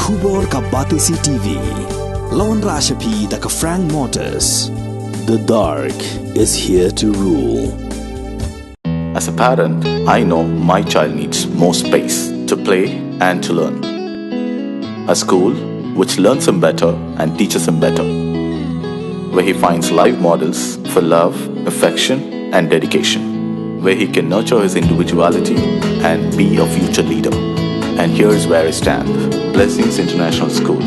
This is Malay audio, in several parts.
Khubor ka Batisi TV. Lawan Rashapi da ka Frank Motors. The dark is here to rule. As a parent, I know my child needs more space to play and to learn. A school which learns him better and teaches him better, where he finds live models for love, affection and dedication, where he can nurture his individuality and be a future leader. And here's where I stand. Blessings International School,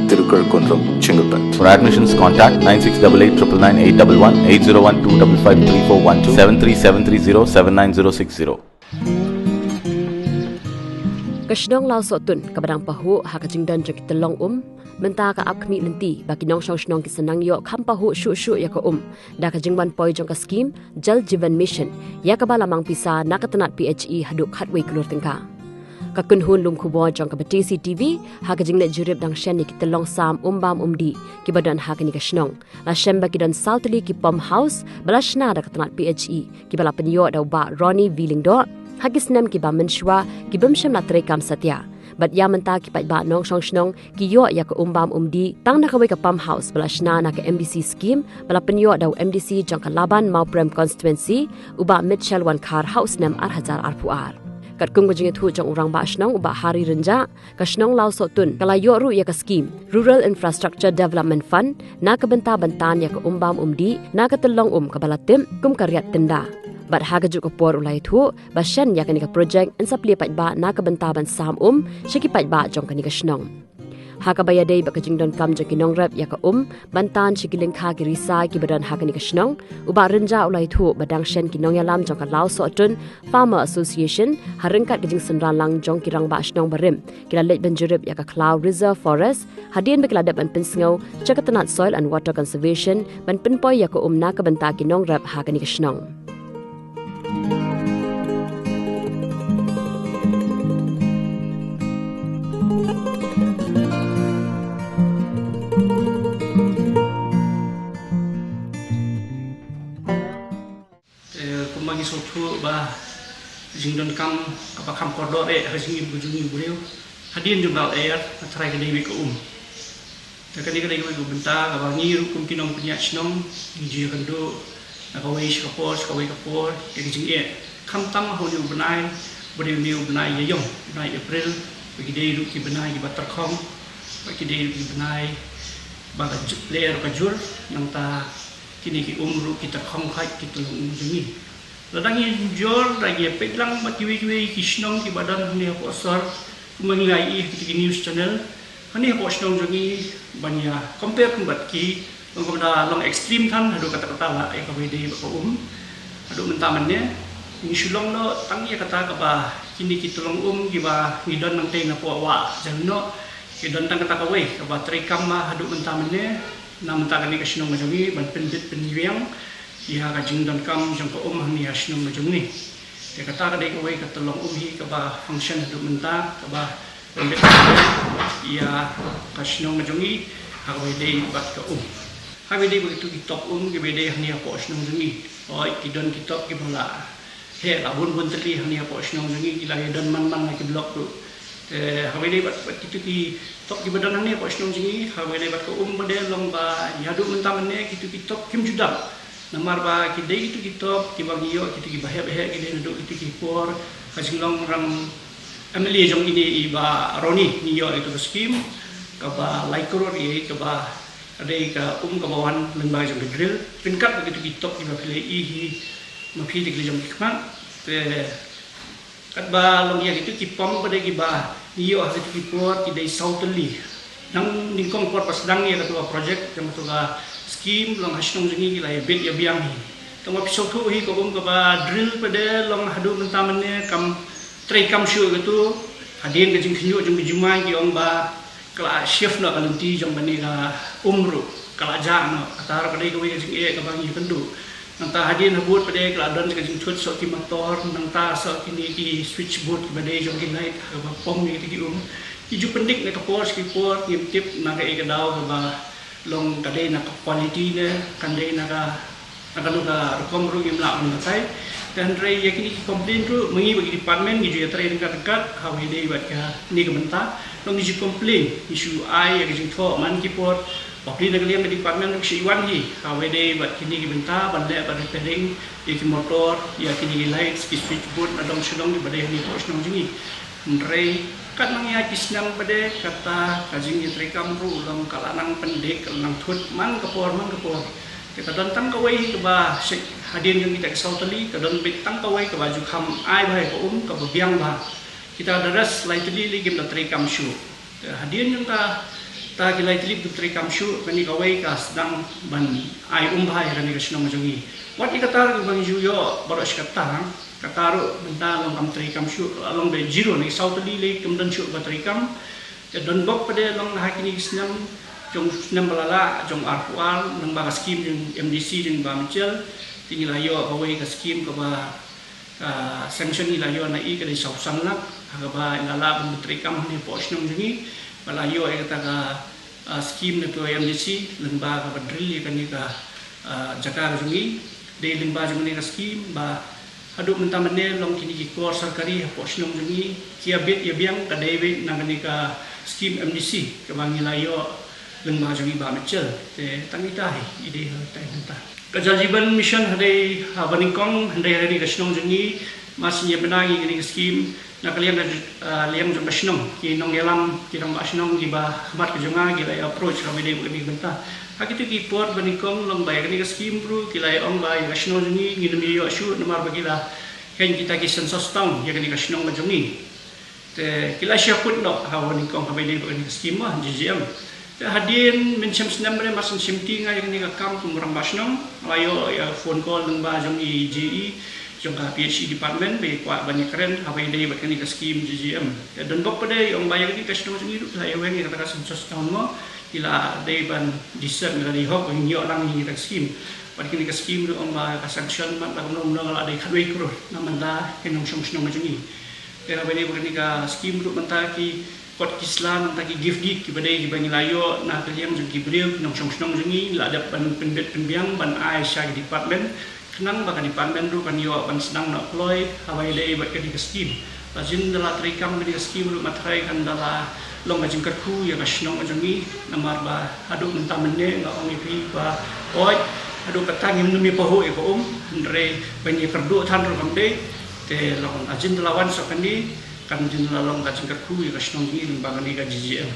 Tirukurakkundram, Chengalpet. For admissions, contact 9688999811 8012553412 73730 Kashnong lao sotun kabadang pahu hakajingdan jakitalong menta ka akmi lenti baki nong shnong kisanang yo khampahu shu ya ka da kajingban poi jong ka scheme Jal Jeevan Mission ya ka balamang pisa nakatanat PHE haduk hatway kulur tengka kakunhun lum khubo jong ka Batisi TV hakajingne jurib dang shen ni kitalong sam bam umdi kibadan hakani kashnong la shemba kidan saltli ki pom house balashna da katanat PHE kibala penyo da ba Ronnie Willingdo Hagisnem ki ba menshwa ki bumshem la trekam satya bat ya menta ki ba nong shnong ki yo ya ka bam umdi tang na ka pam house balashna na ka MDC scheme bala penyo da MDC jang ka laban mau prem constituency uba Mitchell wan car house nem arhajar arpuar kat kung jing thu jang urang ba shnong uba hari renja ka shnong lao sotun kala yo ru ya ka scheme Rural Infrastructure Development Fund na ka benta bantan ya ka bam umdi na ka telong ka balatim kum karyat tenda Bat hagajuk ko por ulay thu basyan ya kanika project and sapli pat ba na kabantaban sam shiki pat ba jong kanika shnong hakabaya day bakajingdon kam jong kinong rep ya ka bantan shikiling kha ki risa ki badan hakanika shnong uba renja ulay thu badang shen kinong yalam jong ka lao so atun Farmer Association haringkat gajing senralang jong kirang ba shnong barim kila let banjurib ya ka Cloud Reserve Forest hadien bakila dap an pinsngaw chakatanat Soil and Water Conservation ban pinpoy ya ka na kabanta kinong rep hakanika shnong Kumagi sotu ba jingdon kam apa kam kodor hajingi bujungi buriu hadin jumlah air atrai kadai be ko takani kadai ko benta ka bangi rukum kinong punya snong ji kando nakawai kapor jing kam tam ho ni benai buriu ni benai yong benai April bagi dei ru ki benai ki batarkhom bagi dei ki benai ba layer kajur nang ta kini ki ru kita khom khai kita jungi Ladangi jor lagi pedlang matiwi kisnong ki badan ni aku asar mengai ki news channel hani aku snong jungi banya compare kumbat ki ngomda long extreme than hadu kata-kata la ai ka wede ba hadu mentamannya ni sulong no tangi kata ka ba kini ki tulong ki ba ngidon nang te na po wa janno ki don tang kata ka we ka ba trekam ma hadu mentamannya nam ta ni kasnong jungi ban pendit penyiang ia ka jingdan kam jang ko ni asnong na jungni te kata ka dei ko wei ka tolong hi ka ba function du menta ka ba ia kasnong na jungi ha wei dei bat ka ha wei dei begitu ki top ki wei dei ni apa asnong jungi oi ki don ki top ki bola he la bun teli ni apa asnong jungi ki la don man ki blok tu ha wei dei bat kitu ki top ki badan ni apa asnong jungi ha wei dei bat ko bade long ba ya du menta mene kitu ki top kim judam Namar ba kidai itu kitop kibagiyo kitu kibahya-bahya kidai nuduk itu kipor kasilong ram Emily jong ini iba Roni niyo itu scheme kaba laikor ye kaba adai ka kabawan lembaga jong drill pinkat begitu kitop kiba pilih ihi mapi di jong kikman te kat ba long ya gitu kipom pada kiba niyo itu kipor kidai sauteli nang ningkong por pas dang ya ketua project yang ketua scheme long hasnong jungi la bet ya biang hi tong episode tu hi ko ka ba drill pada long hadu mentamane kam trekam shu gitu hadin ke jing khinyo jong bijumai ki ong ba kala chef no kalunti jong bani ka umru kala ja no atar pada ko wi jing ka bangi kendu nanta hadin habut pada kala don ke jing chut so ki motor nanta so kini ki switchboard ki bade jong ki light ka ba pom ni ki iju pendik ne ka pors ki por ki tip na ka daw ka ba long kadai na quality ne kandai na ka rekom ru im la on sai dan rai yakini ki komplain tu mengi bagi department gi ju trai dekat hawi dei bat ka ni ke benta long gi komplain isu ai ya gi tho man ki por Pakli nak lihat di department ng Iwan hi, hawe day bat kini gibenta, bandai bat repairing, iki motor, ya kini lights, ki switchboard, adong sedong di badai ni pos nong jingi. Mrei kat nang ya kisnang badai kata kajing itri kamru long kalanang pendek kalanang thut man kapor. Kita don tang kawai ke ba hadin yang kita sautali, kita don bit tang kawai ke baju kham ai bai ko ke biang ba. Kita daras lightly ligim na tri kam shu. Hadin yang ta kilai tilip putri kamshu kani kawai ka sedang ban ai umbhai kani ka sinong majongi wat ikatar bang juyo baros kata kataru benda long kam tri kamshu along de zero ni sautali le kumdan shu batri kam ya don bok pade long hakini snam jong snam balala jong arpual nang ba skim jong MDC jong ba mchel tinggal ayo kawai ka skim ka ba sanction ni layo na i ka di sausan lak ka ba lala batri kam ni pos nong jingi Malayo ay kata scheme na to MDC lembaga ka drill kan ni ka jaga jungi de lembaga jungi ka scheme ba hadu mentamane long kini ki kor sarkari posnong jungi kia bit ya biang ka debe nang ni ka scheme MDC ka bangi layo lembaga jungi ba mechel te tangitai ide tai nanta kewajiban mission hadai habaningkong handai hari ka snong jungi masnya benagi ni scheme nak liang liang jom basnong ki nong yalam ki nong basnong ki ba khabat ke jonga ki lai approach kami dei bagi benta hakitu ki port banikong long bay kani ka scheme bro ki lai ong bay basnong ni ngi yo shu nomor bagi la ken kita ki census town ya kani basnong ma jongi te ki lai syaput no ha banikong kami dei bagi scheme ma GGM te hadin mencem senam bre masan simti ngai kani ka kam kumrang basnong layo ya phone call nang ba jongi GE jangka PhD department be kuat banyak keren apa yang dia buat ni ke scheme GGM dan bok pada yang bayar ni customer sendiri tu saya yang kata sensus tahun mo ila dia ban discern dari hok yang yo lang ni ke scheme pada ni ke scheme tu orang ba sanction mat ba nom nom ada khadwei kro namanda kenong song macam ni dan apa dia buat ni ke scheme tu mentah ki kot Islam mentah ki gift deed ki badai ki bani layo na kalian jadi beliau kenong song macam ni la ada ban penbet penbiang ban Aisyah department nang baka department ru kan yo ban sedang nak ploy hawai dei buat ke scheme lajin dala trikam ke scheme ru matrai kan dala long ajing kerku ya kasnong ajangi namar ba adu mentah menne ngak ong ipi ba oi adu katang im numi paho e ko ndre bani kerdu than ru kam dei te long ajin dala wan so kan ni kan jin dala long ajing kerku ya kasnong ni lembaga ni ka GGM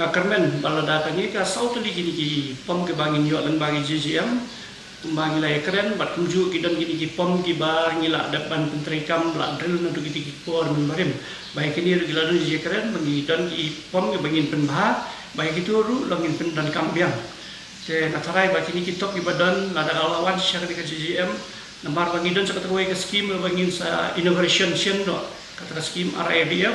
na kermen balada kan ni ka sautli gini ki pom ke bangin yo lembaga GGM Kumbang ilai keren, bat kuju kita gini pom kiba ngila depan penterikam la drill nanti kita por membarim. Baik ini gila dun je keren bagi dan pom ke bangin penbah, baik itu ru langin pen dan kambiang. Se natarai bagi ini kita kiba dan lada alawan secara dengan GGM, nambar bagi dan seketerway ke scheme bangin sa innovation sion do kata scheme RIDF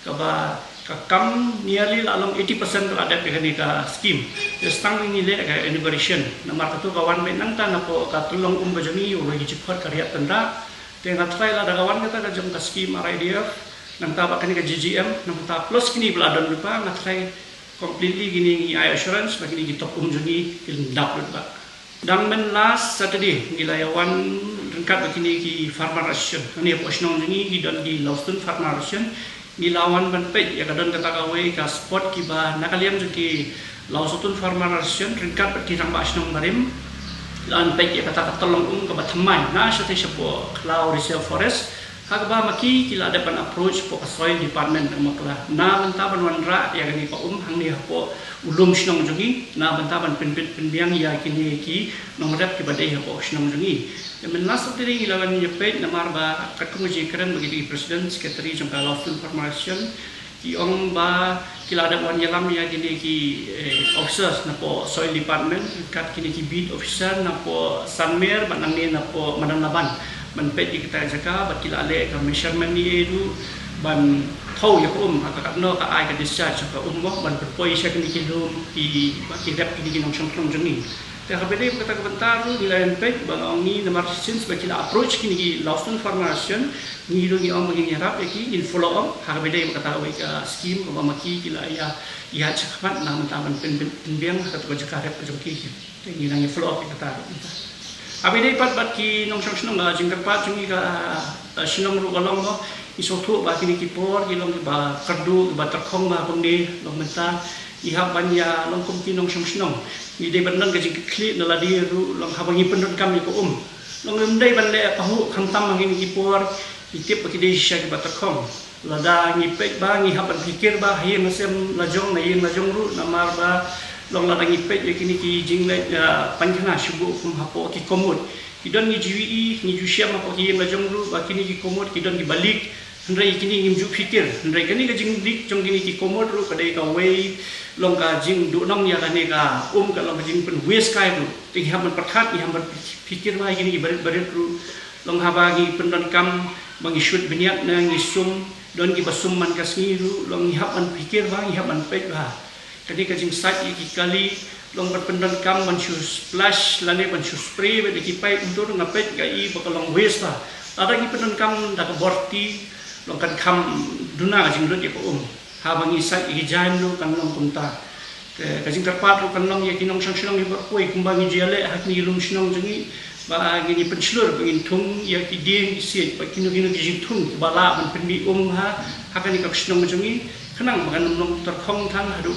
kaba kakam nearly along 80% ada pihak scheme. Stang ini le ka innovation. Nomor satu kawan menang tan apa katulong bajami ulah cepat karya tenda. Tengah try lah kawan kata ka jom ka scheme RIDF nang ta bakani ka GGM nang ta plus kini beladon lupa nang try completely gini I assurance bagi ni top juni kilendap lupa. Dan men last Saturday gilayawan rengkat begini ki farmer ration. Ini posnong juni di dan di Lawson farmer ration Gilawan benpej ya kadon kata kawai ka spot kiba nakaliam juki lausutun farmer ration ringkat berkirang basnong barim lan pej ya kata tolong ka bathamai na sate sepo cloud reserve forest hagba maki kila ada pan approach po soil department makla na bentaban wanra ya gani pa hang ni po ulum snong jugi na bentaban penbiang ya kini ki nomrap ki badai po snong jugi men last tadi ilawan ni pej namar ba katumuji keren bagi presiden secretary jangka Lawson Formation ki ong ba kila ada wan yalam ya kini ki officers na po soil department kat kini ki bid officer na po sanmer banang ni na po mananaban man pet di kita jaga bat kila ale ka measurement ni edu ban thau ya ka no ka ai ka discharge ka mo ban poi sya kini ki dum ki rap kini ki nong song jeni te ha bede kata ka bentar nilai pet bang ong ni nomor since ba kila approach kini ki Lawson Formation ni do ni ong begini rap ki in follow up ha bede kata ka scheme ko maki kila ya cepat na mentaban penbiang kata ka jaga rap ka ki te ni nang follow up kata Abi dei pat bat ki nong song ga jing pat jungi ga sinong ru galong no iso thu ba kini ki por ki long ba kardu ba terkhong ba pengdi long menta iha banya long kum ki nong song ni dei ban nan ga jing kli na la di ru long ha bangi pendon kam ni ko long dei ban le pahu kham tam ngin ki por ki tip ki dei sha ki ba terkhong lada ngi pek ba ngi ha ban pikir ba hi masem la jong na yin la jong ru na mar ba long la dangi pet ye kini ki jing le pankhana shubu kum hapo ki komut ki don ni jiwi ni ju syam hapo ki la jong ru ba kini ki komut ki don ki balik ndrai kini ngim ju fikir ndrai kini ka jing dik jong kini ki komut ru ka dei ka wei long ka jing du nong ya ka ne ka ka long ka jing pen wes kai ru ti ha man pathat ni ha man fikir ba kini ki baret ru long ha ba gi pendon kam bangi shut biniat na ngi sum don ki basum man kasngi ru long ha man fikir ba ha man pet ba kadi kajing sat iki kali long berpendan kam bansu splash lane bansu spray be ki pai untuk ngapet gai bakalong waste ta ada ki pendan kam da borti long kan kam duna jing lut ya ko ha bangi sat iki jaim lo kan long kumta kajing terpat lo kan long ya kinong sang sang ni berkoi kumbangi jele hak ni lum snong jengi ba ngini penslur bangin thung ya ki ding isi ba kino ki jing thung bala man pendi ha hakani ka snong jengi kenang makan long terkhong thang hadu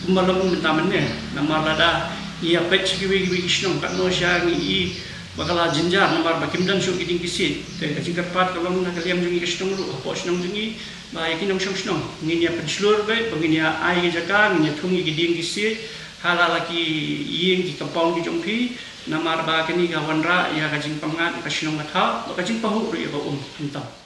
malam minta mana nama lada ia pech kiwi kisnong kat no sya ngi bakala jinjar namar bakim dan syuk iding kisit te kajing kerpat kalau nak kaliam jungi kisnong ru po snong jungi ba yakin nong snong ngi ya penslur be bangin ya ai jaka ngi thungi giding kisit halalaki yeng ki kampung ki jongpi namar ba kini gawanra ya kajing pangat kisnong matha kajing pahu ru ya ba entah